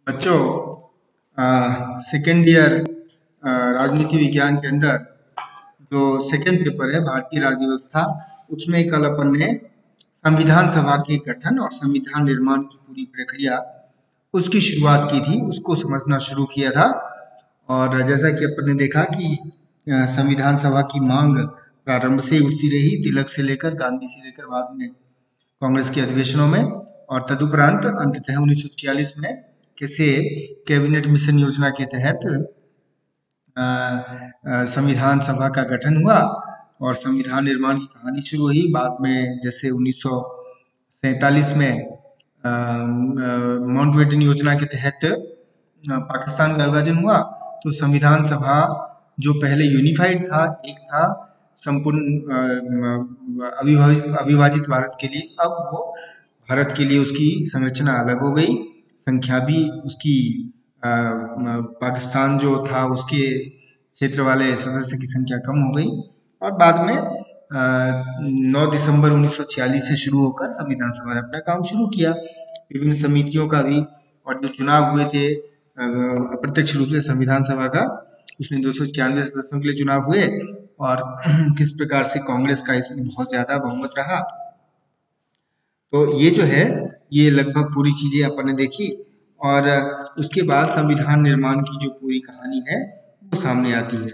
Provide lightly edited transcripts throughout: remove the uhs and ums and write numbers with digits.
बच्चों, second year राजनीति विज्ञान के अंदर जो सेकेंड पेपर है भारतीय राज्य व्यवस्था, उसमें कल अपन ने संविधान सभा के गठन और संविधान निर्माण की पूरी प्रक्रिया उसकी शुरुआत की थी, उसको समझना शुरू किया था। और जैसा कि अपन ने देखा कि संविधान सभा की मांग प्रारंभ से ही उठती रही, तिलक से लेकर गांधी से लेकर बाद में कांग्रेस के अधिवेशनों में, और तदुपरांत अंततः 1946 में कैसे कैबिनेट मिशन योजना के तहत संविधान सभा का गठन हुआ और संविधान निर्माण की कहानी शुरू हुई। बाद में जैसे 1947 में माउंटबेटन योजना के तहत पाकिस्तान का विभाजन हुआ, तो संविधान सभा जो पहले यूनिफाइड था, एक था संपूर्ण अविभाजित भारत के लिए, अब वो भारत के लिए उसकी संरचना अलग हो गई, संख्या भी उसकी पाकिस्तान जो था उसके क्षेत्र वाले सदस्य की संख्या कम हो गई। और बाद में 9 दिसंबर 1946 से शुरू होकर संविधान सभा ने अपना काम शुरू किया। विभिन्न समितियों का भी, और जो चुनाव हुए थे अप्रत्यक्ष रूप से संविधान सभा का, उसमें 291 सदस्यों के लिए चुनाव हुए, और किस प्रकार से कांग्रेस का इसमें बहुत ज्यादा बहुमत रहा। तो ये जो है, ये लगभग पूरी चीजें अपन ने देखी। और उसके बाद संविधान निर्माण की जो पूरी कहानी है वो सामने आती है।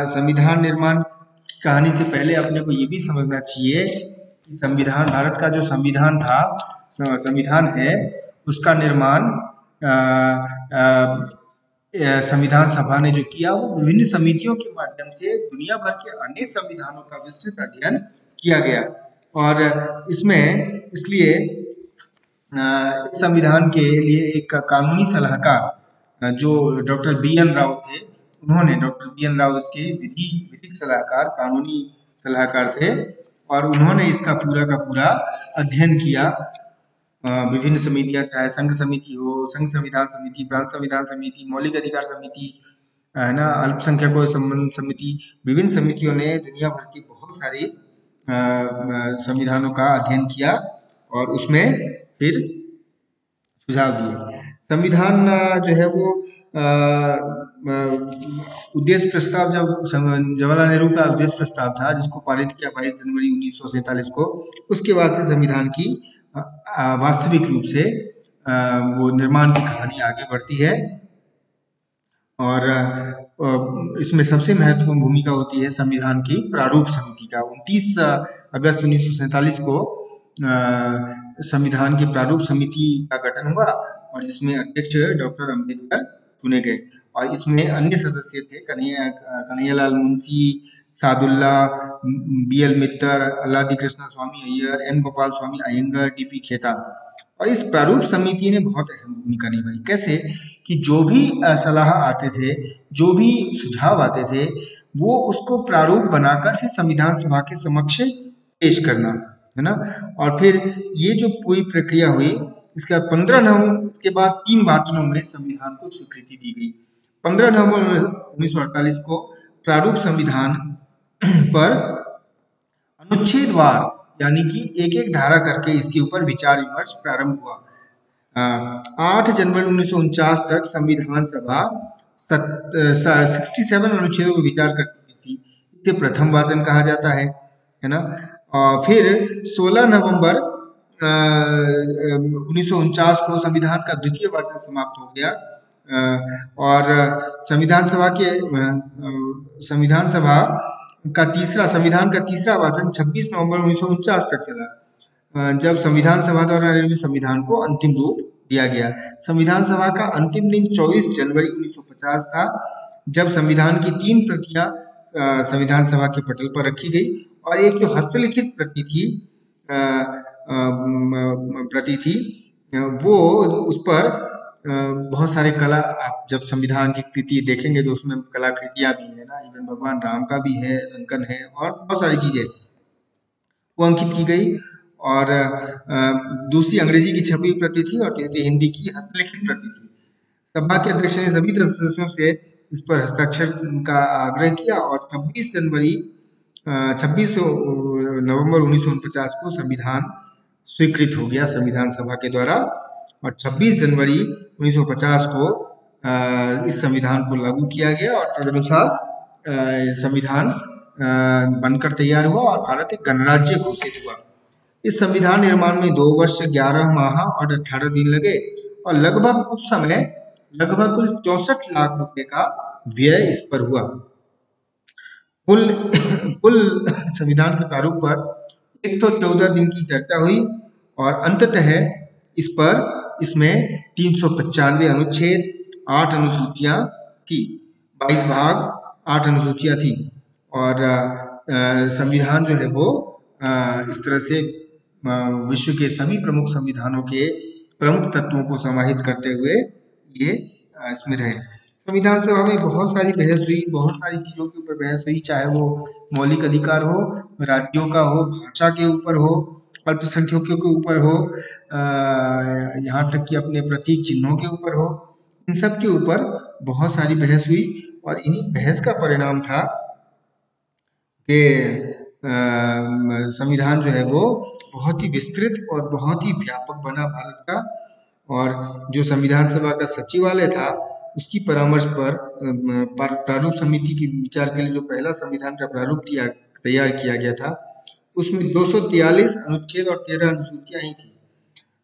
संविधान निर्माण की कहानी से पहले अपने को ये भी समझना चाहिए कि संविधान, भारत का जो संविधान था, संविधान है, उसका निर्माण संविधान सभा ने जो किया वो विभिन्न समितियों के माध्यम से दुनिया भर के अनेक संविधानों का विस्तृत अध्ययन किया गया। और इसमें इसलिए इस संविधान के लिए एक कानूनी सलाहकार जो डॉक्टर बी.एन. राव थे, उन्होंने, डॉक्टर बी.एन. राव इसके विधिक सलाहकार, कानूनी सलाहकार थे, और उन्होंने इसका पूरा का पूरा अध्ययन किया। विभिन्न समितियां, चाहे संघ समिति हो, संघ संविधान समिति, प्रांत संविधान समिति, मौलिक अधिकार समिति, है ना, अल्पसंख्यकों संबंध समिति, विभिन्न समितियों ने दुनिया भर की बहुत सारी संविधानों का अध्ययन किया और उसमें फिर सुझाव दिए। संविधान जो है वो उद्देश्य प्रस्ताव, जब जवाहरलाल नेहरू का उद्देश्य प्रस्ताव था जिसको पारित किया 22 जनवरी 1947 को, उसके बाद से संविधान की वास्तविक रूप से वो निर्माण की कहानी आगे बढ़ती है। और इसमें सबसे महत्वपूर्ण भूमिका होती है संविधान की प्रारूप समिति का। 29 अगस्त 1947 को संविधान की प्रारूप समिति का गठन हुआ, और जिसमें अध्यक्ष डॉक्टर अंबेडकर चुने गए, और इसमें अन्य सदस्य थे कन्हैयालाल मुंशी, सादुल्ला, बी.एल. मित्तर, अल्लादी कृष्णा स्वामी अय्यर, एन. गोपाल स्वामी अयंगर, डी.पी. खेतान। और इस प्रारूप समिति ने बहुत अहम भूमिका निभाई। कैसे कि जो भी सलाह आते थे, जो भी सुझाव आते थे, वो उसको प्रारूप बनाकर फिर संविधान सभा के समक्ष पेश करना, है ना। और फिर ये जो पूरी प्रक्रिया हुई, इसका 15 नवंबर, इसके बाद 3 वाचनों में संविधान को स्वीकृति दी गई। 15 नवंबर 1948 को प्रारूप संविधान पर अनुच्छेदवार, यानी कि एक एक धारा करके इसके ऊपर विचार विमर्श प्रारंभ हुआ। 8 जनवरी 1949 तक संविधान सभा 67 अनुच्छेदों पर विचार करती थी। इसे प्रथम वाचन कहा जाता है ना। फिर 16 नवंबर 1949 को संविधान का द्वितीय वाचन समाप्त हो गया, और संविधान का तीसरा वाचन 26 नवंबर 1949 तक चला, जब संविधान सभा द्वारा निर्मित संविधान को अंतिम रूप दिया गया। संविधान सभा का अंतिम दिन 24 जनवरी 1950 था, जब संविधान की 3 प्रतियां संविधान सभा के पटल पर रखी गई, और एक जो हस्तलिखित प्रति थी वो, उस पर बहुत सारे कला, आप जब संविधान की कृति देखेंगे तो उसमें कलाकृतियां भी है ना, इवन भगवान राम का भी है, अंकन है, और बहुत सारी चीजें वो अंकित की गई। और दूसरी अंग्रेजी की छपी हुई प्रति थी, और तीसरी हिंदी की हस्तलिखित प्रति थी। सभा के अध्यक्ष ने सभी सदस्यों से इस पर हस्ताक्षर का आग्रह किया, और 26 नवंबर 1949 को संविधान स्वीकृत हो गया संविधान सभा के द्वारा। और 26 जनवरी 1950 को इस संविधान को लागू किया गया और तदनुसार संविधान बनकर तैयार हुआ और भारत एक गणराज्य घोषित हुआ। इस संविधान निर्माण में 2 वर्ष 11 माह और 18 दिन लगे और लगभग उस समय लगभग कुल 64 लाख रुपए का व्यय इस पर हुआ। कुल कुल संविधान के प्रारूप पर 114 दिन की चर्चा हुई और अंततः इसमें 395 अनुच्छेद, 8 अनुसूचियां थी, 22 भाग, 8 अनुसूचियां थी और संविधान जो है वो इस तरह से विश्व के सभी प्रमुख संविधानों के प्रमुख तत्वों को समाहित करते हुए ये इसमें रहे। संविधान सभा में बहुत सारी बहस हुई, बहुत सारी चीजों के ऊपर बहस हुई, चाहे वो मौलिक अधिकार हो, राज्यों का हो, भाषा के ऊपर हो, अल्पसंख्यकों के ऊपर हो, यहाँ तक कि अपने प्रतीक चिन्हों के ऊपर हो, इन सब के ऊपर बहुत सारी बहस हुई और इन्हीं बहस का परिणाम था कि संविधान जो है वो बहुत ही विस्तृत और बहुत ही व्यापक बना भारत का। और जो संविधान सभा का सचिवालय था उसकी परामर्श पर प्रारूप समिति की विचार के लिए जो पहला संविधान का प्रारूप तैयार किया गया था उसमें 243 अनुच्छेद और 13 अनुसूचियां ही थी।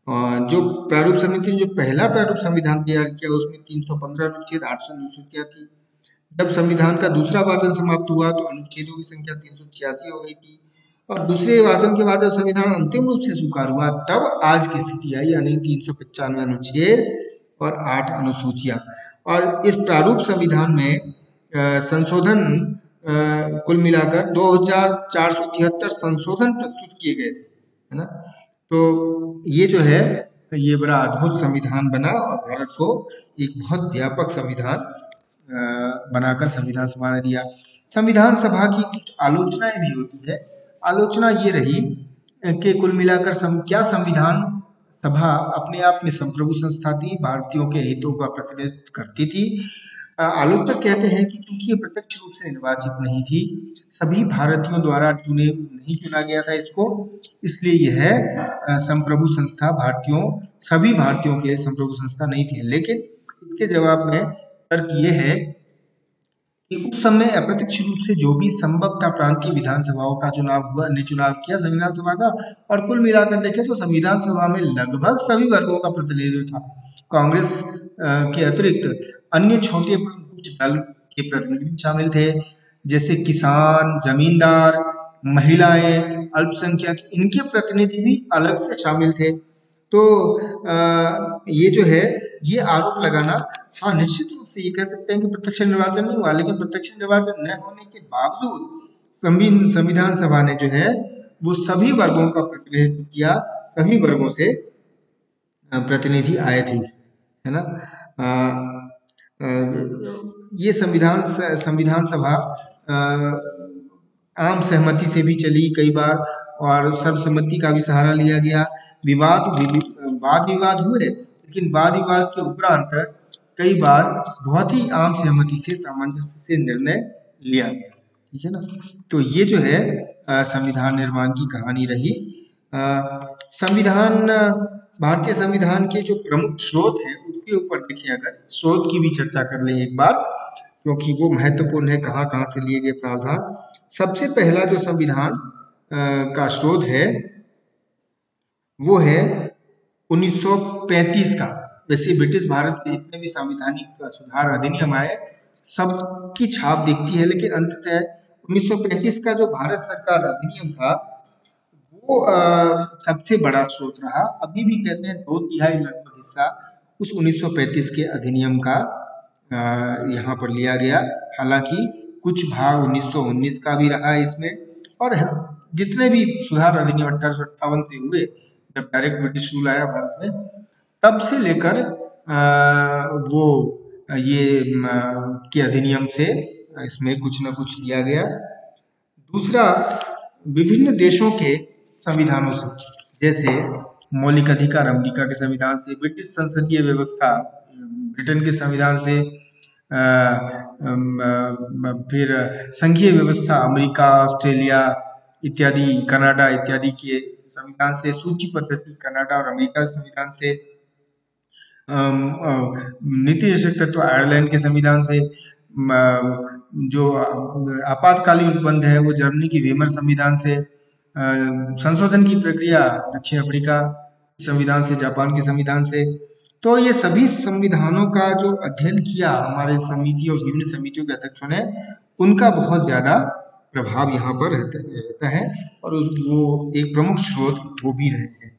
और जो प्रारूप समिति ने जो पहला प्रारूप संविधान तैयार किया उसमें 315 अनुच्छेद, 800 अनुसूचियां थी। जब संविधान का दूसरा वाचन समाप्त हुआ तो अनुच्छेदों की संख्या 386 हो गई थी और दूसरे वाचन के बाद जब संविधान अंतिम रूप से स्वीकार हुआ तब आज की स्थिति आई, यानी 395 अनुच्छेद और 8 अनुसूचियां। और इस प्रारूप संविधान में संशोधन कुल मिलाकर 2473 संशोधन प्रस्तुत किए गए थे, है ना। तो ये जो है ये बड़ा अद्भुत संविधान बना और भारत को एक बहुत व्यापक संविधान बनाकर संविधान सभा ने दिया। संविधान सभा की कुछ आलोचनाएं भी होती है। आलोचना ये रही कि कुल मिलाकर क्या संविधान सभा अपने आप में संप्रभु संस्था थी, भारतीयों के हितों का प्रतिनिधित्व करती थी। आलोचक कहते हैं कि चूंकि ये प्रत्यक्ष रूप से निर्वाचित नहीं थी, सभी भारतीयों द्वारा नहीं चुना गया था इसको, इसलिए यह संप्रभु संस्था सभी भारतीयों के संप्रभु संस्था नहीं थी। लेकिन इसके जवाब में तर्क ये है कि उस समय अप्रत्यक्ष रूप से जो भी संभवतः प्रांतीय विधानसभाओं का चुनाव हुआ ने चुनाव किया संविधान सभा का, और कुल मिलाकर देखें तो संविधान सभा में लगभग सभी वर्गों का प्रतिनिधित्व था। कांग्रेस के अतिरिक्त अन्य छोटे कुछ दल के प्रतिनिधि शामिल थे, जैसे किसान, जमींदार, महिलाएं, अल्पसंख्यक, इनके प्रतिनिधि भी अलग से शामिल थे। तो ये जो है ये आरोप लगाना, हाँ निश्चित रूप से ये कह सकते हैं कि प्रत्यक्ष निर्वाचन नहीं हुआ, लेकिन प्रत्यक्ष निर्वाचन न होने के बावजूद संविधान सभा ने जो है वो सभी वर्गों का प्रतिनिधित्व किया, सभी वर्गों से प्रतिनिधि आए थे, है ना। ये संविधान सभा आम सहमति से भी चली कई बार और सर्वसम्मति का भी सहारा लिया गया। वाद विवाद हुए, लेकिन वाद विवाद के उपरांत कई बार बहुत ही आम सहमति से, सामंजस्य से निर्णय लिया गया, ठीक है ना। तो ये जो है संविधान निर्माण की कहानी रही। भारतीय संविधान के जो प्रमुख स्रोत हैं उसके ऊपर देखिए, अगर स्रोत की भी चर्चा कर ले एक बार, क्योंकि वो महत्वपूर्ण है, कहाँ कहाँ से लिए गए प्रावधान। सबसे पहला जो संविधान का स्रोत है वो है 1935 का। वैसे ब्रिटिश भारत के जितने भी संवैधानिक सुधार अधिनियम आए सबकी छाप दिखती है, लेकिन अंततः 1935 का जो भारत सरकार अधिनियम था वो सबसे बड़ा स्रोत रहा। अभी भी कहते हैं 2/3 लगभग हिस्सा उस 1935 के अधिनियम का यहाँ पर लिया गया। हालांकि कुछ भाग 1919 का भी रहा है इसमें, और जितने भी सुधार अधिनियम 1858 से हुए, जब डायरेक्ट ब्रिटिश रूल आया भारत में, तब से लेकर वो ये के अधिनियम से इसमें कुछ न कुछ लिया गया। दूसरा, विभिन्न देशों के संविधानों से, जैसे मौलिक अधिकार अमेरिका के संविधान से, ब्रिटिश संसदीय व्यवस्था ब्रिटेन के संविधान से, फिर संघीय व्यवस्था अमेरिका, ऑस्ट्रेलिया इत्यादि, कनाडा इत्यादि के संविधान से, सूची पद्धति कनाडा और अमेरिका संविधान से, नीति शीर्षक तत्व आयरलैंड के संविधान से, जो आपातकालीन उपबंध है वो जर्मनी की वेमर संविधान से, संशोधन की प्रक्रिया दक्षिण अफ्रीका संविधान से, जापान के संविधान से। तो ये सभी संविधानों का जो अध्ययन किया हमारे समिति और विभिन्न समितियों के अध्यक्षों ने, उनका बहुत ज्यादा प्रभाव यहाँ पर रहता है और वो एक प्रमुख स्रोत वो भी रहे हैं।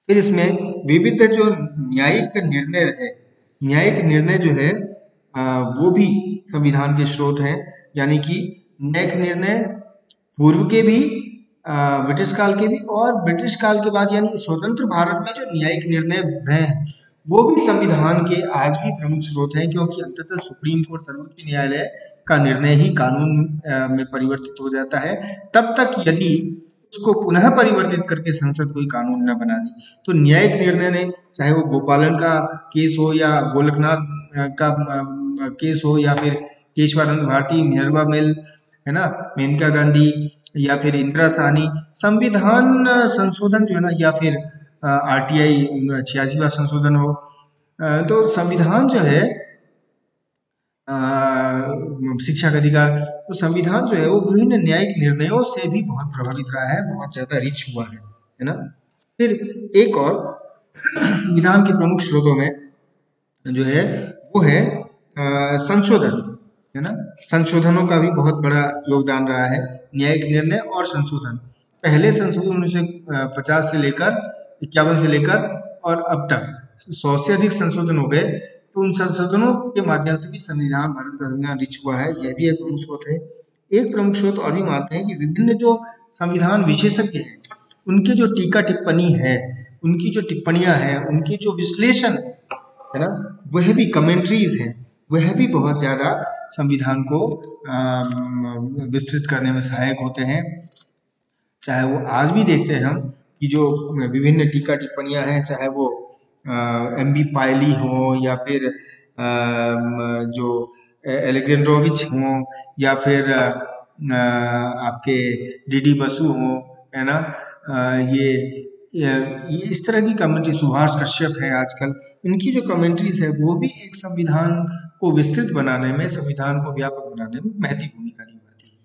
फिर इसमें विविध जो न्यायिक निर्णय है, न्यायिक निर्णय जो है वो भी संविधान के स्रोत हैं। यानी कि न्यायिक निर्णय पूर्व के भी, ब्रिटिश काल के भी, और ब्रिटिश काल के बाद यानी स्वतंत्र भारत में जो न्यायिक निर्णय रहे हैं वो भी संविधान के आज भी प्रमुख स्रोत हैं, क्योंकि अंततः सुप्रीम कोर्ट, सर्वोच्च न्यायालय का निर्णय ही कानून में परिवर्तित हो जाता है। तब तक यदि उसको पुनः परिवर्तित करके संसद कोई कानून न बना दी, तो न्यायिक निर्णय ने, चाहे वो गोपालन का केस हो या गोलकनाथ का केस हो या फिर केशवानंद भारती, मिनर्वा मिल, है ना, मेनका गांधी या फिर इंदिरा साहनी, संविधान संशोधन जो है ना, या फिर आरटीआई 86वां संशोधन हो, तो संविधान जो है, शिक्षा का अधिकार, तो संविधान जो है वो विभिन्न न्यायिक निर्णयों से भी बहुत प्रभावित रहा है, बहुत ज्यादा रिच हुआ है ना। फिर एक और संविधान के प्रमुख स्रोतों में जो है वो है संशोधन, है ना। संशोधनों का भी बहुत बड़ा योगदान रहा है, न्यायिक निर्णय और संशोधन। पहले संशोधन 1950 से लेकर 51 से लेकर और अब तक 100 से अधिक संशोधन हो गए। तो उन संशोधनों के माध्यम से भी संविधान, भारत का संविधान रिच हुआ है, यह भी एक प्रमुख स्रोत है। एक प्रमुख स्रोत और भी मानते हैं कि विभिन्न जो संविधान विशेषज्ञ हैं उनकी जो टीका टिप्पणी है, उनकी जो टिप्पणियां हैं, उनकी जो विश्लेषण है ना, वह भी कमेंट्रीज है, वह भी बहुत ज्यादा संविधान को विस्तृत करने में सहायक होते हैं। चाहे वो आज भी देखते हैं हम कि जो विभिन्न टीका टिप्पणियां हैं, चाहे वो एम.बी. पायली हो या फिर जो एलेक्जेंड्रोविच हो या फिर आपके डी.डी. बसु हो, है ना, ये इस तरह की कमेंट्री, सुभाष कश्यप है आजकल, इनकी जो कमेंट्रीज है वो भी एक संविधान को विस्तृत बनाने में, संविधान को व्यापक बनाने में महती भूमिका निभाती है।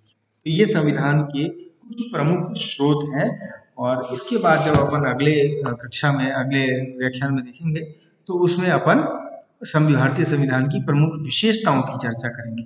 तो ये संविधान के कुछ प्रमुख स्रोत हैं। और इसके बाद जब अपन अगले कक्षा में, अगले व्याख्यान में देखेंगे, तो उसमें अपन भारतीय संविधान की प्रमुख विशेषताओं की चर्चा करेंगे।